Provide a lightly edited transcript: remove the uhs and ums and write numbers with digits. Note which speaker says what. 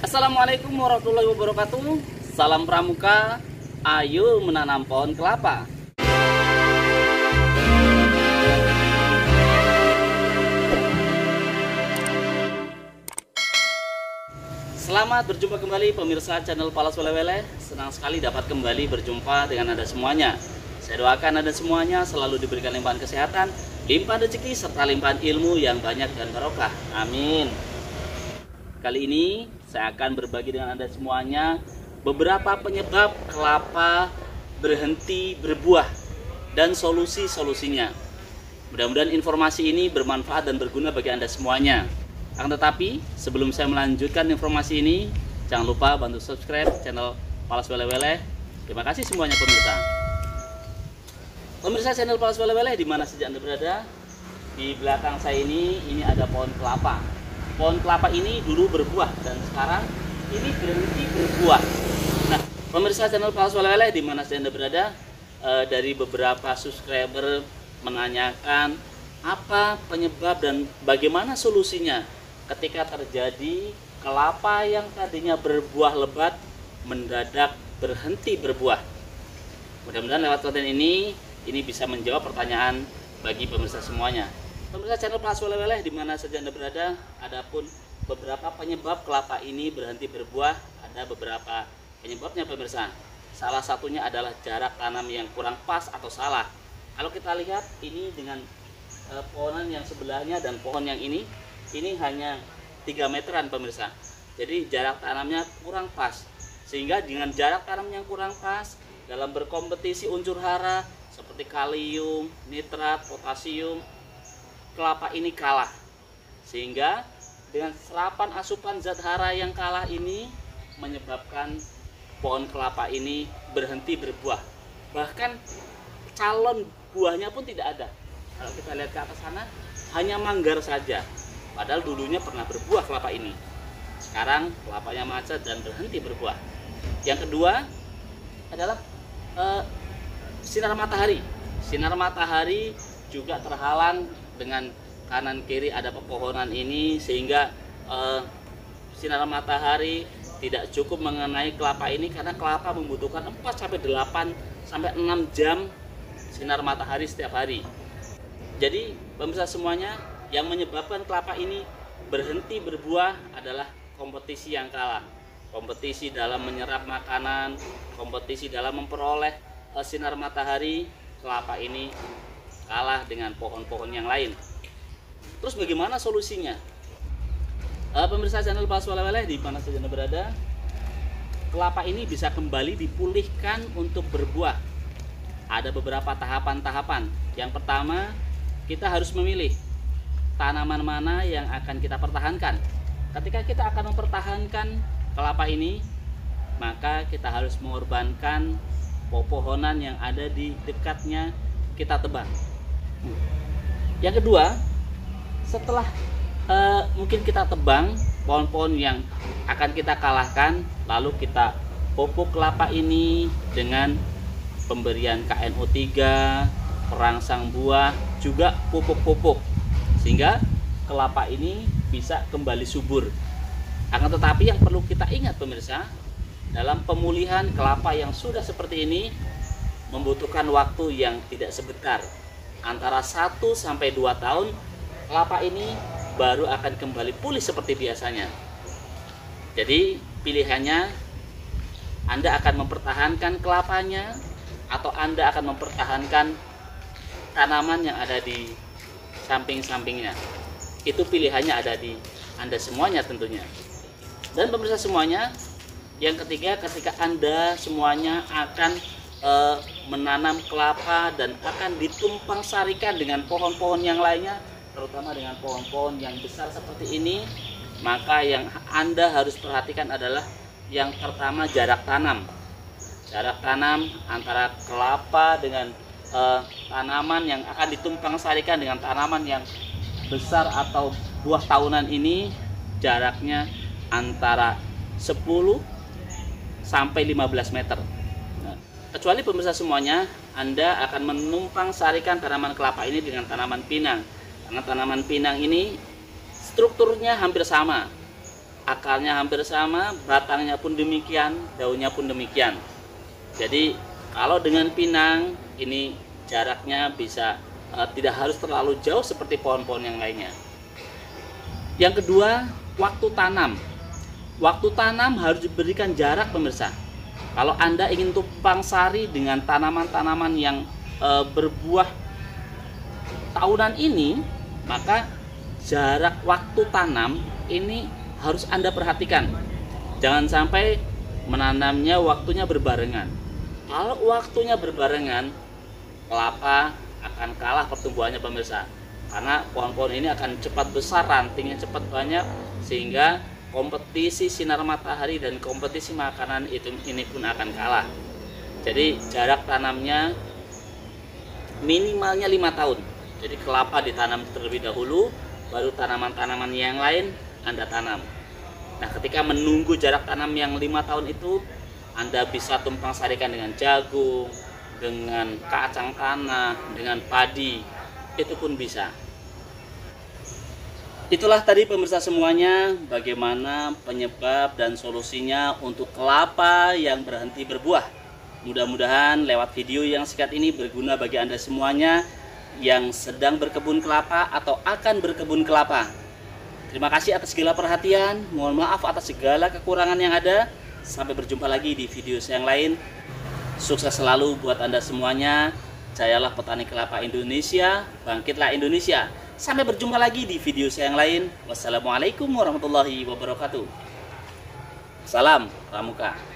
Speaker 1: Assalamualaikum warahmatullahi wabarakatuh. Salam pramuka. Ayo menanam pohon kelapa. Selamat berjumpa kembali pemirsa channel Palas Welewele. Senang sekali dapat kembali berjumpa dengan Anda semuanya. Saya doakan Anda semuanya selalu diberikan limpahan kesehatan, limpahan rezeki, serta limpahan ilmu yang banyak dan barokah. Amin. Kali ini saya akan berbagi dengan Anda semuanya beberapa penyebab kelapa berhenti berbuah dan solusi-solusinya. Mudah-mudahan informasi ini bermanfaat dan berguna bagi Anda semuanya. Akan tetapi, sebelum saya melanjutkan informasi ini, jangan lupa bantu subscribe channel Palas Welewele. Terima kasih semuanya pemirsa. Pemirsa channel Palas Welewele, di mana saja Anda berada, di belakang saya ini ada pohon kelapa. Pohon kelapa ini dulu berbuah dan sekarang ini berhenti berbuah. Nah, pemirsa channel Palas Welewele, di mana saja Anda berada, dari beberapa subscriber menanyakan apa penyebab dan bagaimana solusinya ketika terjadi kelapa yang tadinya berbuah lebat mendadak berhenti berbuah. Mudah-mudahan lewat konten ini bisa menjawab pertanyaan bagi pemirsa semuanya. Pemirsa channel Palas Welewele, di mana saja Anda berada, adapun beberapa penyebab kelapa ini berhenti berbuah, ada beberapa penyebabnya pemirsa. Salah satunya adalah jarak tanam yang kurang pas atau salah. Kalau kita lihat ini dengan pohonan yang sebelahnya dan pohon yang ini hanya 3 meteran pemirsa. Jadi jarak tanamnya kurang pas. Sehingga dengan jarak tanam yang kurang pas dalam berkompetisi unsur hara seperti kalium, nitrat, potasium, kelapa ini kalah. Sehingga dengan serapan asupan zat hara yang kalah ini menyebabkan pohon kelapa ini berhenti berbuah. Bahkan calon buahnya pun tidak ada. Kalau kita lihat ke atas sana, hanya manggar saja. Padahal dulunya pernah berbuah kelapa ini. Sekarang kelapanya macet dan berhenti berbuah. Yang kedua adalah sinar matahari. Sinar matahari juga terhalang dengan kanan kiri ada pepohonan ini, sehingga sinar matahari tidak cukup mengenai kelapa ini, karena kelapa membutuhkan 4-8 sampai 6 jam sinar matahari setiap hari. Jadi pemirsa semuanya, yang menyebabkan kelapa ini berhenti berbuah adalah kompetisi yang kalah. Kompetisi dalam menyerap makanan, kompetisi dalam memperoleh sinar matahari, kelapa ini kalah dengan pohon-pohon yang lain. Terus bagaimana solusinya? Pemirsa channel Palas Welewele, di mana saja Anda berada, kelapa ini bisa kembali dipulihkan untuk berbuah. Ada beberapa tahapan-tahapan. Yang pertama, kita harus memilih tanaman mana yang akan kita pertahankan. Ketika kita akan mempertahankan kelapa ini, maka kita harus mengorbankan pepohonan yang ada di dekatnya, kita tebang. Yang kedua, setelah mungkin kita tebang pohon-pohon yang akan kita kalahkan, lalu kita pupuk kelapa ini dengan pemberian KNO3, perangsang buah, juga pupuk-pupuk, sehingga kelapa ini bisa kembali subur. Akan tetapi yang perlu kita ingat pemirsa, dalam pemulihan kelapa yang sudah seperti ini membutuhkan waktu yang tidak sebentar. Antara 1-2 tahun kelapa ini baru akan kembali pulih seperti biasanya. Jadi pilihannya, Anda akan mempertahankan kelapanya atau Anda akan mempertahankan tanaman yang ada di samping-sampingnya. Itu pilihannya ada di Anda semuanya tentunya. Dan pemirsa semuanya, yang ketiga, ketika Anda semuanya akan menanam kelapa dan akan ditumpang sarikan dengan pohon-pohon yang lainnya, terutama dengan pohon-pohon yang besar seperti ini, maka yang Anda harus perhatikan adalah yang pertama, jarak tanam. Jarak tanam antara kelapa dengan tanaman yang akan ditumpang sarikan dengan tanaman yang besar atau buah tahunan ini, jaraknya antara 10 sampai 15 meter. Nah, kecuali pemirsa semuanya, Anda akan menumpang sarikan tanaman kelapa ini dengan tanaman pinang. Karena tanaman pinang ini strukturnya hampir sama. akarnya hampir sama, batangnya pun demikian, daunnya pun demikian. Jadi kalau dengan pinang ini jaraknya bisa tidak harus terlalu jauh seperti pohon-pohon yang lainnya. Yang kedua, waktu tanam. Waktu tanam harus diberikan jarak pemirsa. Kalau Anda ingin tumpang sari dengan tanaman-tanaman yang berbuah tahunan ini, maka jarak waktu tanam ini harus Anda perhatikan. Jangan sampai menanamnya waktunya berbarengan. Kalau waktunya berbarengan, kelapa akan kalah pertumbuhannya pemirsa. Karena pohon-pohon ini akan cepat besar, rantingnya cepat banyak, sehingga kompetisi sinar matahari dan kompetisi makanan ini pun akan kalah. Jadi jarak tanamnya minimalnya 5 tahun. Jadi kelapa ditanam terlebih dahulu, baru tanaman-tanaman yang lain Anda tanam. Nah, ketika menunggu jarak tanam yang 5 tahun itu, Anda bisa tumpang sarikan dengan jagung, dengan kacang tanah, dengan padi, itu pun bisa. Itulah tadi pemirsa semuanya, bagaimana penyebab dan solusinya untuk kelapa yang berhenti berbuah. Mudah-mudahan lewat video yang singkat ini berguna bagi Anda semuanya yang sedang berkebun kelapa atau akan berkebun kelapa. Terima kasih atas segala perhatian, mohon maaf atas segala kekurangan yang ada. Sampai berjumpa lagi di video saya yang lain. Sukses selalu buat Anda semuanya. Jayalah petani kelapa Indonesia, bangkitlah Indonesia. Sampai berjumpa lagi di video saya yang lain. Wassalamualaikum warahmatullahi wabarakatuh. Salam Pramuka.